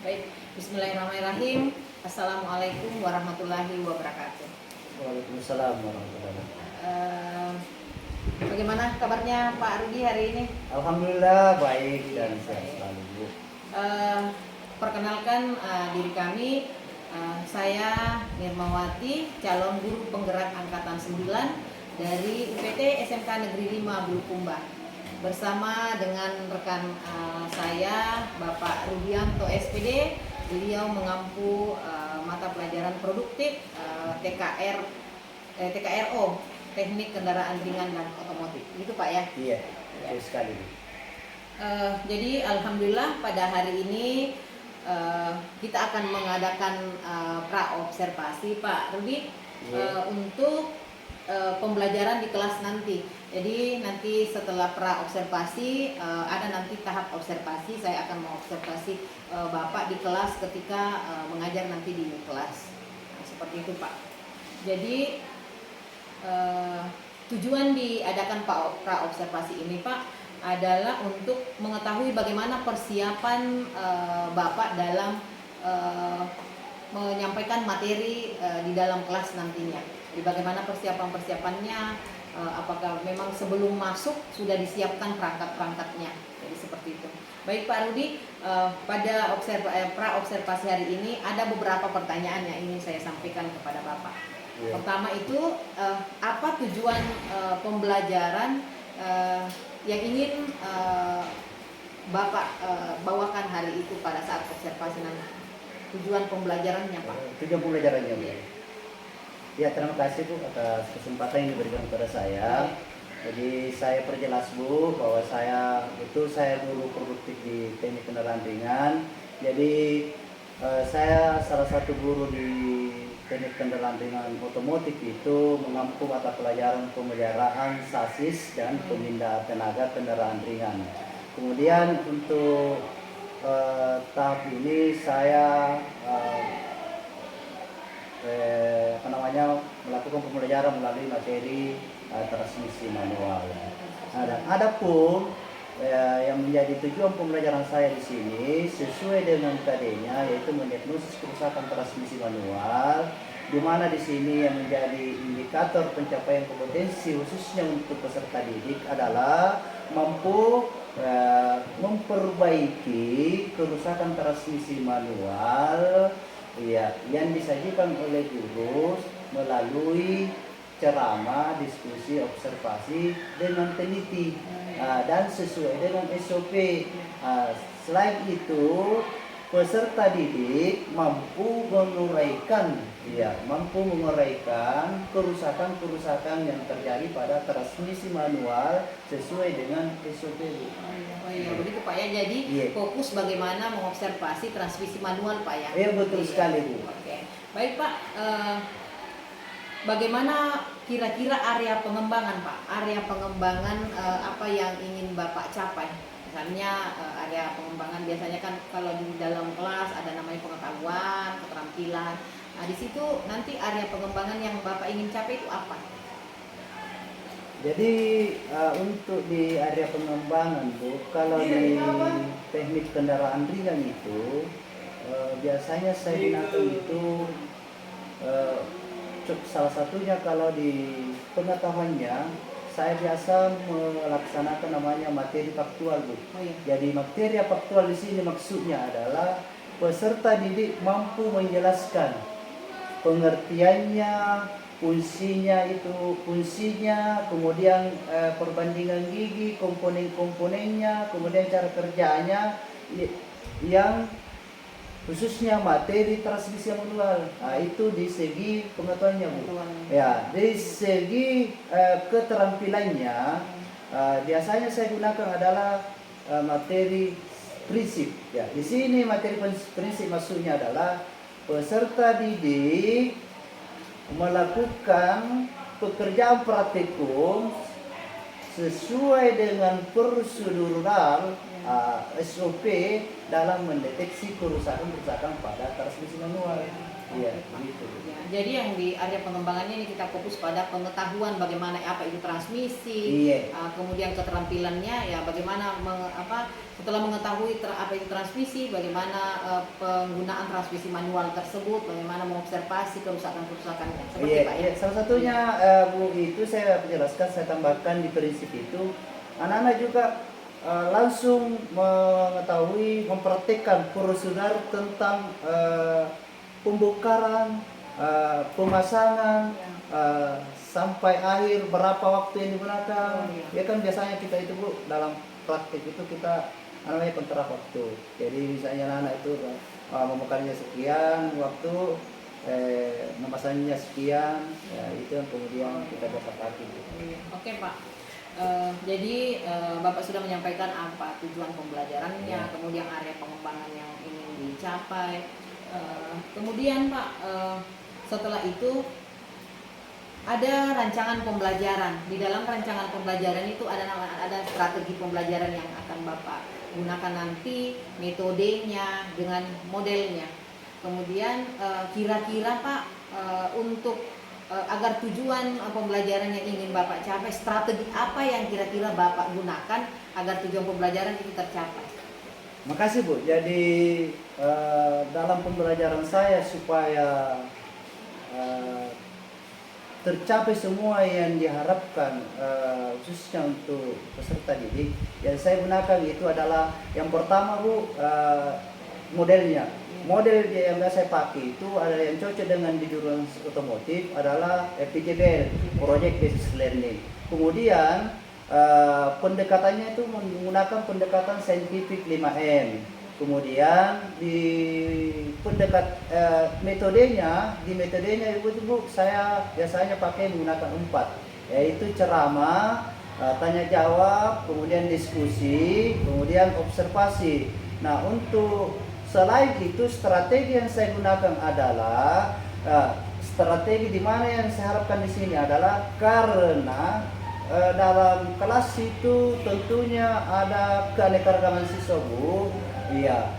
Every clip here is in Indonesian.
Baik, bismillahirrahmanirrahim. Assalamualaikum warahmatullahi wabarakatuh. Waalaikumsalam warahmatullahi wabarakatuh. Bagaimana kabarnya Pak Rudi hari ini? Alhamdulillah baik dan sehat selalu, Bu. Perkenalkan diri kami, saya Nirmawati, calon guru penggerak angkatan 9 dari UPT SMK Negeri 5 Bulukumba. Bersama dengan rekan saya Bapak Rudianto SPD, beliau mengampu mata pelajaran produktif TKRO, Teknik Kendaraan Ringan dan Otomotif. Itu Pak ya? Iya, betul sekali. Jadi alhamdulillah pada hari ini kita akan mengadakan pra-observasi Pak Rudi untuk pembelajaran di kelas nanti. Jadi nanti setelah pra-observasi ada nanti tahap observasi. Saya akan mengobservasi Bapak di kelas ketika mengajar nanti di kelas. Nah, seperti itu Pak. Jadi tujuan diadakan pra-observasi ini Pak adalah untuk mengetahui bagaimana persiapan Bapak dalam menyampaikan materi di dalam kelas nantinya. Jadi bagaimana persiapannya, apakah memang sebelum masuk sudah disiapkan perangkat-perangkatnya. Jadi seperti itu. Baik Pak Rudi, pada pra-observasi hari ini ada beberapa pertanyaan yang ingin saya sampaikan kepada Bapak. Pertama itu, apa tujuan pembelajaran yang ingin Bapak bawakan hari itu pada saat observasi nanti? Tujuan pembelajarannya Pak? Tujuan pembelajarannya, Bu. Ya, terima kasih Bu atas kesempatan yang diberikan kepada saya. Jadi saya perjelas Bu bahwa saya guru produktif di Teknik Kendaraan Ringan. Jadi saya salah satu guru di Teknik Kendaraan Ringan Otomotif itu mengampu mata pelajaran pemeliharaan sasis dan pemindahan tenaga kendaraan ringan. Kemudian untuk tahap ini saya melakukan pembelajaran melalui materi transmisi manual. Dan adapun yang menjadi tujuan pembelajaran saya di sini sesuai dengan KD-nya, yaitu mendiagnosis kerusakan transmisi manual, di mana di sini yang menjadi indikator pencapaian kompetensi khususnya untuk peserta didik adalah mampu memperbaiki kerusakan transmisi manual yang disajikan oleh guru melalui ceramah, diskusi, observasi dengan teliti dan sesuai dengan SOP. Selain itu, peserta didik mampu menguraikan kerusakan yang terjadi pada transmisi manual sesuai dengan SOP. Oh iya, begitu Pak ya. Jadi fokus bagaimana mengobservasi transmisi manual Pak ya. Iya, betul sekali Bu. Oke. Baik Pak, bagaimana kira-kira area pengembangan Pak? Area pengembangan apa yang ingin Bapak capai? Misalnya area pengembangan biasanya kan kalau di dalam kelas ada namanya pengetahuan, keterampilan. Nah di situ nanti area pengembangan yang Bapak ingin capai itu apa? Jadi untuk di area pengembangan Bu, kalau di teknik kendaraan ringan itu biasanya saya gunakan itu salah satunya kalau di pengetahuannya saya biasa melaksanakan namanya materi faktual Bu. Jadi materi faktual di sini maksudnya adalah peserta didik mampu menjelaskan pengertiannya, fungsinya, kemudian perbandingan gigi, komponen-komponennya, kemudian cara kerjanya yang khususnya materi transmisi manual. Nah, itu di segi pengetahuannya Bu. Ya, di segi keterampilannya biasanya saya gunakan adalah materi prinsip. Ya, di sini materi prinsip maksudnya adalah peserta didik melakukan pekerjaan praktikum sesuai dengan prosedural SOP dalam mendeteksi kerusakan-kerusakan pada transmisi manual. Iya, gitu. Ya, jadi yang di area pengembangannya ini kita fokus pada pengetahuan bagaimana apa itu transmisi, Iya. kemudian keterampilannya ya bagaimana setelah mengetahui apa itu transmisi, bagaimana penggunaan transmisi manual tersebut, bagaimana mengobservasi kerusakan-kerusakannya. Seperti Iya, Pak ya. iya. Salah satunya Bu itu saya jelaskan, saya tambahkan di prinsip itu anak-anak juga langsung mengetahui, mempraktikkan prosedur tentang pembongkaran, pemasangan, sampai akhir berapa waktu yang digunakan. Oh, iya. Ya kan biasanya kita itu Bu dalam praktik itu kita namanya kontrak waktu. Jadi misalnya anak itu membongkarnya sekian waktu, memasangnya sekian, ya itu yang kemudian kita dapat lagi. Oke Pak. Jadi Bapak sudah menyampaikan apa tujuan pembelajarannya, Ya. kemudian area pengembangan yang ingin dicapai. Kemudian Pak, setelah itu ada rancangan pembelajaran. Di dalam rancangan pembelajaran itu ada strategi pembelajaran yang akan Bapak gunakan nanti, metodenya dengan modelnya. Kemudian kira-kira Pak, untuk agar tujuan pembelajaran yang ingin Bapak capai, strategi apa yang kira-kira Bapak gunakan agar tujuan pembelajaran itu tercapai? Makasih Bu. Jadi dalam pembelajaran saya supaya tercapai semua yang diharapkan, khususnya untuk peserta didik, yang saya gunakan itu adalah yang pertama Bu, modelnya. Model yang saya pakai itu ada yang cocok dengan di jurusan otomotif adalah PJBL, Project Based Learning. Kemudian pendekatannya itu menggunakan pendekatan saintifik 5M. Kemudian di metodenya itu Bu, saya biasanya pakai menggunakan 4, yaitu ceramah, tanya jawab, kemudian diskusi, kemudian observasi. Nah, untuk selain itu strategi yang saya gunakan adalah strategi di mana yang saya harapkan di sini adalah karena dalam kelas itu tentunya ada keanekaragaman siswa Bu. Iya.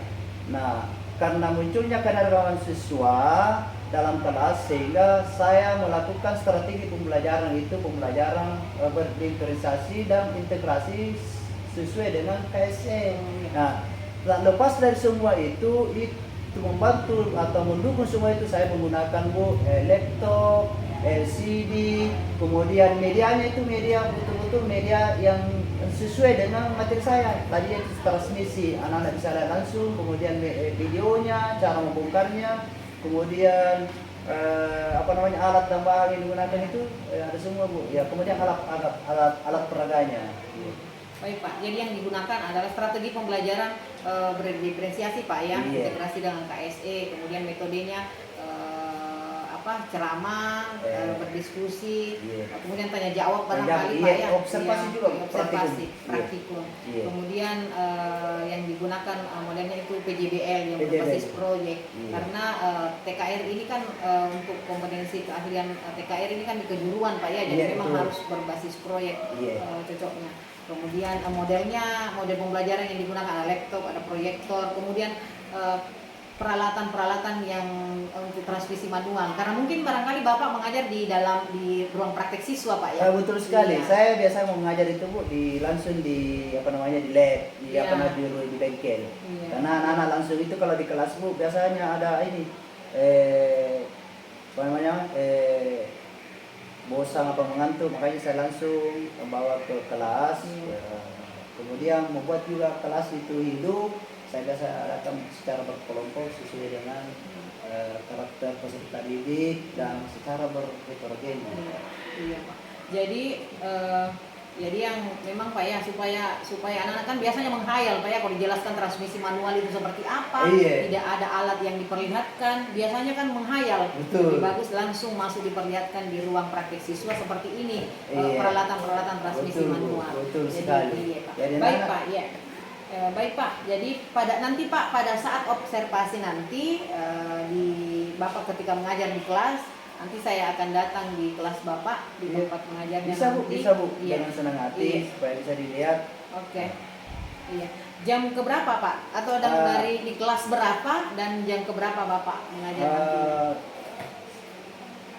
Nah, karena munculnya keanekaragaman siswa dalam kelas sehingga saya melakukan strategi pembelajaran itu pembelajaran berdifferensiasi dan integrasi sesuai dengan KSE. Nah, lepas dari semua itu membantu atau mendukung semua itu saya menggunakan Bu laptop, LCD, kemudian medianya itu media betul-betul media yang sesuai dengan materi saya. Tadi itu transmisi, anak-anak bisa lihat langsung, kemudian videonya, cara membongkarnya, kemudian alat tambahan yang digunakan itu ada semua Bu. Ya, kemudian alat peraganya. Baik Pak, jadi yang digunakan adalah strategi pembelajaran berdiferensiasi Pak ya, integrasi dengan KSE, kemudian metodenya ceramah, berdiskusi, kemudian tanya jawab barangkali Pak ya, observasi juga, observasi, praktikum. Kemudian yang digunakan modelnya itu PJBL yang berbasis proyek, karena TKR ini kan untuk kompetensi keahlian TKR ini kan di kejuruan Pak ya, jadi memang harus berbasis proyek cocoknya. Kemudian model pembelajaran yang digunakan ada laptop, ada proyektor, kemudian peralatan-peralatan yang untuk transmisi manual. Karena mungkin barangkali Bapak mengajar di ruang praktek siswa Pak ya. Betul sekali. Iya. Saya biasa mengajar itu Bu langsung di di lab, di bengkel. Iya. Karena anak-anak langsung itu kalau di kelas Bu biasanya ada ini bosan apa mengantuk, makanya saya langsung membawa ke kelas. Kemudian membuat juga kelas itu hidup. Saya biasa adakan secara berkelompok sesuai dengan karakter peserta didik dan secara berheterogen. Iya Pak. Jadi yang memang Pak ya supaya anak-anak kan biasanya menghayal Pak ya kalau dijelaskan transmisi manual itu seperti apa, tidak ada alat yang diperlihatkan, biasanya kan menghayal. Betul. Lebih bagus langsung masuk diperlihatkan di ruang praktek siswa seperti ini, peralatan-peralatan transmisi manual. Betul sekali. Iya Pak. Baik Pak, ya. Baik Pak, jadi pada saat observasi nanti Bapak ketika mengajar di kelas, nanti saya akan datang di kelas Bapak di tempat mengajarnya bisa, nanti. Bisa Bu, dengan senang hati supaya bisa dilihat. Oke. Iya. Jam keberapa Pak? Atau dari di kelas berapa dan jam keberapa Bapak mengajar nanti?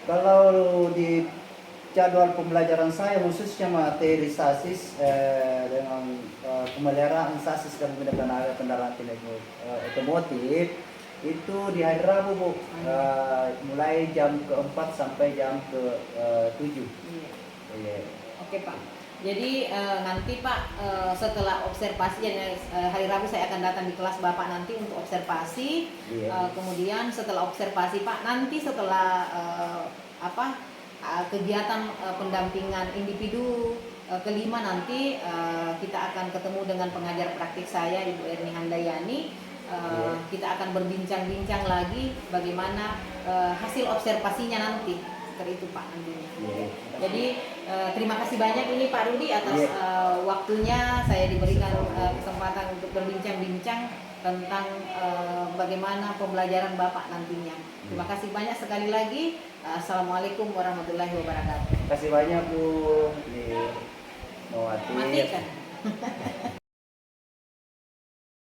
Kalau di jadwal pembelajaran saya khususnya materi sasis dengan pemeliharaan sasis dan bidang tenaga kendaraan otomotif itu di hari Rabu Bu, mulai jam ke-4 sampai jam ke-7. Iya. Iya. Oke Pak. Jadi nanti Pak setelah observasi, jadi hari Rabu saya akan datang di kelas Bapak nanti untuk observasi. Iya. Kemudian setelah observasi Pak, nanti setelah kegiatan pendampingan individu kelima nanti kita akan ketemu dengan pengajar praktik saya Ibu Erni Handayani. Kita akan berbincang-bincang lagi bagaimana hasil observasinya nanti. Seperti itu Pak nantinya. Iya. Jadi terima kasih banyak ini Pak Rudi atas waktunya saya diberikan kesempatan untuk berbincang-bincang tentang bagaimana pembelajaran Bapak nantinya. Terima kasih banyak sekali lagi. Assalamualaikum warahmatullahi wabarakatuh. Terima kasih banyak Bu. Mawati. Matikan.